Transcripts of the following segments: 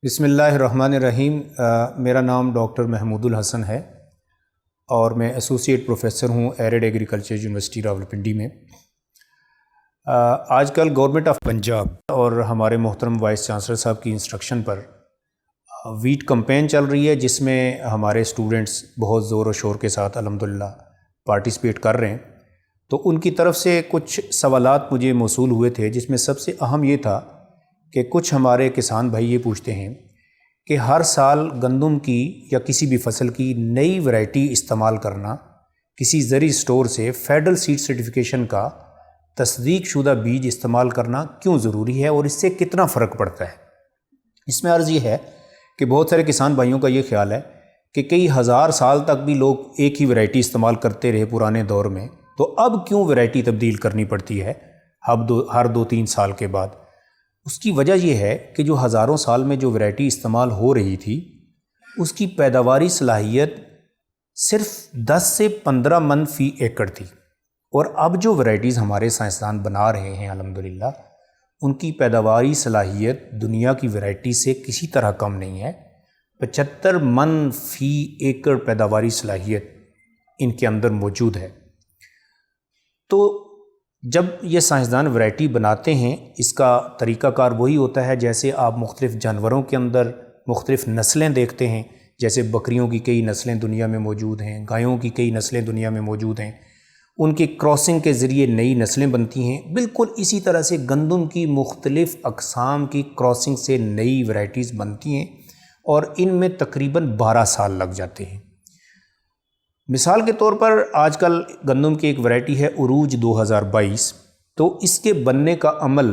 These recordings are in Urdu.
بسم اللہ الرحمن الرحیم۔ میرا نام ڈاکٹر محمود الحسن ہے اور میں ایسوسیٹ پروفیسر ہوں ایرڈ ایگریکلچر یونیورسٹی راولپنڈی میں۔ آج کل گورنمنٹ آف پنجاب اور ہمارے محترم وائس چانسلر صاحب کی انسٹرکشن پر ویٹ کمپین چل رہی ہے، جس میں ہمارے اسٹوڈنٹس بہت زور و شور کے ساتھ الحمدللہ پارٹیسپیٹ کر رہے ہیں۔ تو ان کی طرف سے کچھ سوالات مجھے موصول ہوئے تھے، جس میں سب سے اہم یہ تھا کہ کچھ ہمارے کسان بھائی یہ پوچھتے ہیں کہ ہر سال گندم کی یا کسی بھی فصل کی نئی ورائٹی استعمال کرنا، کسی زرعی سٹور سے فیڈرل سیڈ سرٹیفکیشن کا تصدیق شدہ بیج استعمال کرنا کیوں ضروری ہے اور اس سے کتنا فرق پڑتا ہے۔ اس میں عرض یہ ہے کہ بہت سارے کسان بھائیوں کا یہ خیال ہے کہ کئی ہزار سال تک بھی لوگ ایک ہی ورائٹی استعمال کرتے رہے پرانے دور میں، تو اب کیوں ورائٹی تبدیل کرنی پڑتی ہے ہر دو تین سال کے بعد۔ اس کی وجہ یہ ہے کہ جو ہزاروں سال میں جو ورائٹی استعمال ہو رہی تھی، اس کی پیداواری صلاحیت صرف 10 سے 15 من فی ایکڑ تھی، اور اب جو ورائٹیز ہمارے سائنسدان بنا رہے ہیں الحمدللہ، ان کی پیداواری صلاحیت دنیا کی ورائٹی سے کسی طرح کم نہیں ہے۔ 75 من فی ایکڑ پیداواری صلاحیت ان کے اندر موجود ہے۔ تو جب یہ سائنسدان ورائٹی بناتے ہیں، اس کا طریقہ کار وہی ہوتا ہے جیسے آپ مختلف جانوروں کے اندر مختلف نسلیں دیکھتے ہیں، جیسے بکریوں کی کئی نسلیں دنیا میں موجود ہیں، گایوں کی کئی نسلیں دنیا میں موجود ہیں، ان کی کراسنگ کے ذریعے نئی نسلیں بنتی ہیں۔ بالکل اسی طرح سے گندم کی مختلف اقسام کی کراسنگ سے نئی ورائٹیز بنتی ہیں، اور ان میں تقریباً 12 سال لگ جاتے ہیں۔ مثال کے طور پر آج کل گندم کی ایک ورائٹی ہے عروج 2022، تو اس کے بننے کا عمل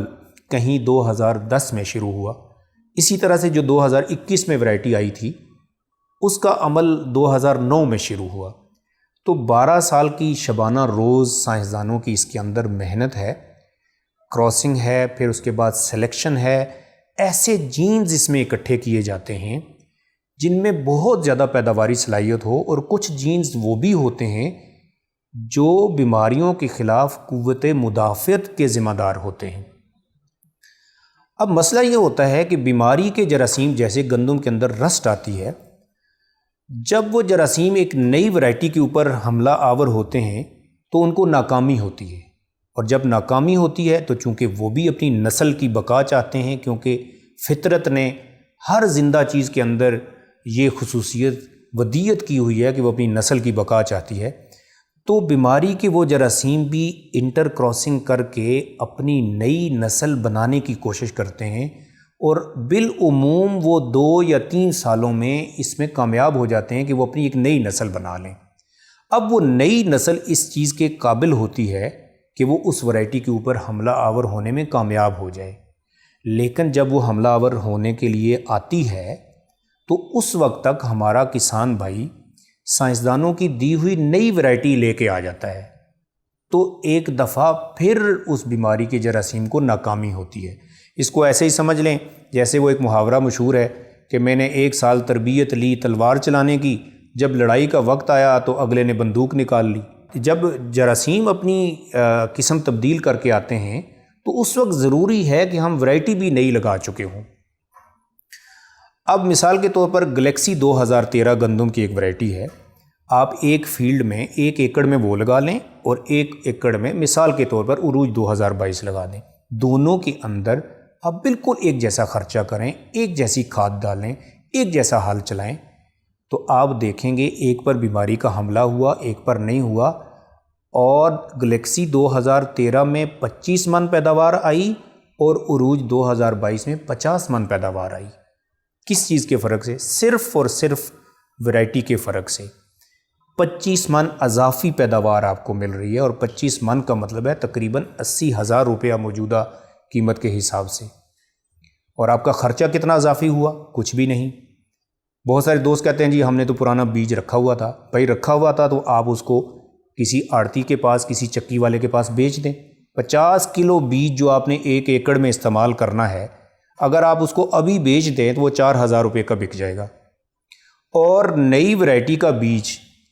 کہیں 2010 میں شروع ہوا۔ اسی طرح سے جو 2021 میں ورائٹی آئی تھی، اس کا عمل 2009 میں شروع ہوا۔ تو 12 سال کی شبانہ روز سائنسدانوں کی اس کے اندر محنت ہے، کراسنگ ہے، پھر اس کے بعد سلیکشن ہے۔ ایسے جینز اس میں اکٹھے کیے جاتے ہیں جن میں بہت زیادہ پیداواری صلاحیت ہو، اور کچھ جینز وہ بھی ہوتے ہیں جو بیماریوں کے خلاف قوت مدافعت کے ذمہ دار ہوتے ہیں۔ اب مسئلہ یہ ہوتا ہے کہ بیماری کے جراثیم جیسے گندم کے اندر رسٹ آتی ہے، جب وہ جراثیم ایک نئی ورائٹی کے اوپر حملہ آور ہوتے ہیں تو ان کو ناکامی ہوتی ہے، اور جب ناکامی ہوتی ہے تو چونکہ وہ بھی اپنی نسل کی بقا چاہتے ہیں، کیونکہ فطرت نے ہر زندہ چیز کے اندر یہ خصوصیت ودیت کی ہوئی ہے کہ وہ اپنی نسل کی بقا چاہتی ہے، تو بیماری کے وہ جراثیم بھی انٹر کراسنگ کر کے اپنی نئی نسل بنانے کی کوشش کرتے ہیں، اور بالعموم وہ 2 یا 3 سالوں میں اس میں کامیاب ہو جاتے ہیں کہ وہ اپنی ایک نئی نسل بنا لیں۔ اب وہ نئی نسل اس چیز کے قابل ہوتی ہے کہ وہ اس ورائٹی کے اوپر حملہ آور ہونے میں کامیاب ہو جائے، لیکن جب وہ حملہ آور ہونے کے لیے آتی ہے تو اس وقت تک ہمارا کسان بھائی سائنسدانوں کی دی ہوئی نئی ورائٹی لے کے آ جاتا ہے، تو ایک دفعہ پھر اس بیماری کے جراثیم کو ناکامی ہوتی ہے۔ اس کو ایسے ہی سمجھ لیں جیسے وہ ایک محاورہ مشہور ہے کہ میں نے 1 سال تربیت لی تلوار چلانے کی، جب لڑائی کا وقت آیا تو اگلے نے بندوق نکال لی۔ جب جراثیم اپنی قسم تبدیل کر کے آتے ہیں تو اس وقت ضروری ہے کہ ہم ورائٹی بھی نئی لگا چکے ہوں۔ اب مثال کے طور پر گلیکسی 2013 گندم کی ایک ورائٹی ہے۔ آپ ایک فیلڈ میں 1 ایکڑ میں وہ لگا لیں اور 1 ایکڑ میں مثال کے طور پر عروج 2022 لگا دیں۔ دونوں کے اندر آپ بالکل ایک جیسا خرچہ کریں، ایک جیسی کھاد ڈالیں، ایک جیسا حل چلائیں، تو آپ دیکھیں گے ایک پر بیماری کا حملہ ہوا، ایک پر نہیں ہوا، اور گلیکسی 2013 میں 25 من پیداوار آئی اور عروج 2022 میں 50 من پیداوار آئی۔ کس چیز کے فرق سے؟ صرف اور صرف ورائٹی کے فرق سے 25 من اضافی پیداوار آپ کو مل رہی ہے، اور 25 من کا مطلب ہے تقریباً 80,000 روپیہ موجودہ قیمت کے حساب سے۔ اور آپ کا خرچہ کتنا اضافی ہوا؟ کچھ بھی نہیں۔ بہت سارے دوست کہتے ہیں جی ہم نے تو پرانا بیج رکھا ہوا تھا۔ بھائی رکھا ہوا تھا تو آپ اس کو کسی آڑتی کے پاس، کسی چکی والے کے پاس بیچ دیں۔ 50 کلو بیج جو آپ نے 1 ایکڑ میں استعمال کرنا ہے، اگر آپ اس کو ابھی بیچ دیں تو وہ 4,000 روپے کا بک جائے گا۔ اور نئی ورائٹی کا بیج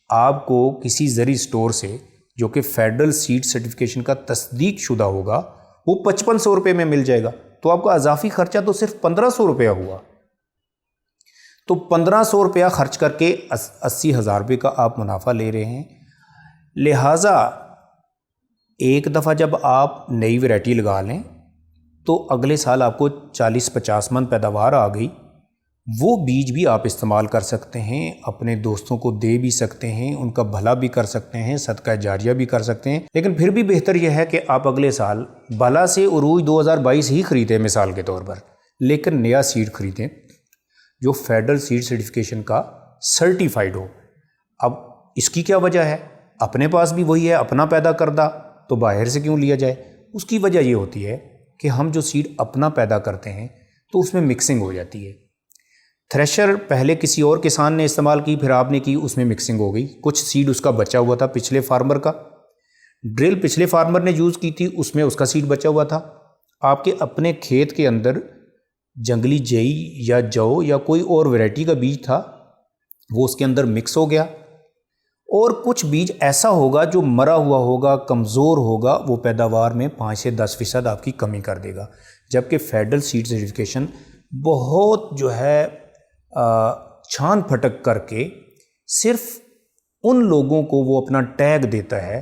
آپ کو کسی زرعی سٹور سے جو کہ فیڈرل سیڈ سرٹیفکیشن کا تصدیق شدہ ہوگا، وہ 5500 روپے میں مل جائے گا۔ تو آپ کا اضافی خرچہ تو صرف 1500 روپیہ ہوا۔ تو 1500 روپیہ خرچ کر کے 80,000 روپے کا آپ منافع لے رہے ہیں۔ لہٰذا ایک دفعہ جب آپ نئی ویرائٹی لگا لیں تو اگلے سال آپ کو 40-50 من پیداوار آ گئی، وہ بیج بھی آپ استعمال کر سکتے ہیں، اپنے دوستوں کو دے بھی سکتے ہیں، ان کا بھلا بھی کر سکتے ہیں، صدقہ جاریہ بھی کر سکتے ہیں۔ لیکن پھر بھی بہتر یہ ہے کہ آپ اگلے سال بھلا سے عروج 2022 ہی خریدیں مثال کے طور پر، لیکن نیا سیڈ خریدیں جو فیڈرل سیڈ سرٹیفکیشن کا سرٹیفائیڈ ہو۔ اب اس کی کیا وجہ ہے؟ اپنے پاس بھی وہی ہے، اپنا پیدا کردہ، تو باہر سے کیوں لیا جائے؟ اس کی وجہ یہ ہوتی ہے کہ ہم جو سیڈ اپنا پیدا کرتے ہیں تو اس میں مکسنگ ہو جاتی ہے۔ تھریشر پہلے کسی اور کسان نے استعمال کی، پھر آپ نے کی، اس میں مکسنگ ہو گئی، کچھ سیڈ اس کا بچا ہوا تھا پچھلے فارمر کا، ڈرل پچھلے فارمر نے یوز کی تھی، اس میں اس کا سیڈ بچا ہوا تھا، آپ کے اپنے کھیت کے اندر جنگلی جئی یا جو یا کوئی اور ویرائٹی کا بیج تھا، وہ اس کے اندر مکس ہو گیا، اور کچھ بیج ایسا ہوگا جو مرا ہوا ہوگا، کمزور ہوگا، وہ پیداوار میں 5 سے 10% آپ کی کمی کر دے گا۔ جبکہ فیڈرل سیڈ سرٹیفکیشن بہت جو ہے چھان پھٹک کر کے صرف ان لوگوں کو وہ اپنا ٹیگ دیتا ہے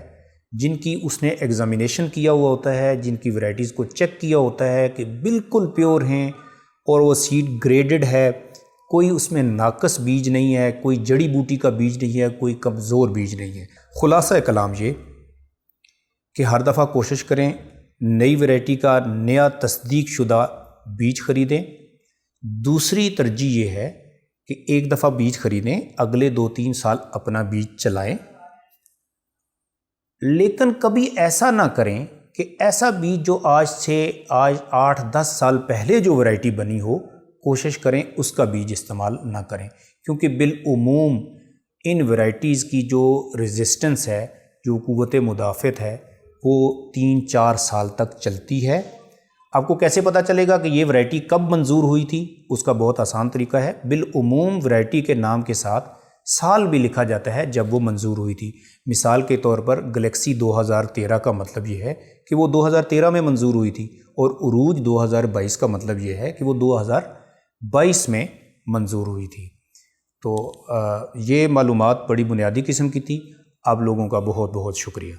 جن کی اس نے ایگزامینیشن کیا ہوا ہوتا ہے، جن کی ورائٹیز کو چیک کیا ہوتا ہے کہ بالکل پیور ہیں اور وہ سیڈ گریڈڈ ہے، کوئی اس میں ناقص بیج نہیں ہے، کوئی جڑی بوٹی کا بیج نہیں ہے، کوئی کمزور بیج نہیں ہے۔ خلاصہ کلام یہ کہ ہر دفعہ کوشش کریں نئی ویرائٹی کا نیا تصدیق شدہ بیج خریدیں۔ دوسری ترجیح یہ ہے کہ ایک دفعہ بیج خریدیں، اگلے 2-3 سال اپنا بیج چلائیں، لیکن کبھی ایسا نہ کریں کہ ایسا بیج جو آج 8-10 سال پہلے جو ویرائٹی بنی ہو، کوشش کریں اس کا بیج استعمال نہ کریں، کیونکہ بالعموم ان ویرائٹیز کی جو ریزسٹنس ہے، جو قوت مدافعت ہے، وہ 3-4 سال تک چلتی ہے۔ آپ کو کیسے پتہ چلے گا کہ یہ ویرائٹی کب منظور ہوئی تھی؟ اس کا بہت آسان طریقہ ہے، بالعموم ویرائٹی کے نام کے ساتھ سال بھی لکھا جاتا ہے جب وہ منظور ہوئی تھی۔ مثال کے طور پر گلیکسی 2013 کا مطلب یہ ہے کہ وہ 2013 میں منظور ہوئی تھی، اور عروج 2022 کا مطلب یہ ہے کہ وہ 2022 میں منظور ہوئی تھی۔ تو یہ معلومات بڑی بنیادی قسم کی تھی۔ آپ لوگوں کا بہت بہت شکریہ۔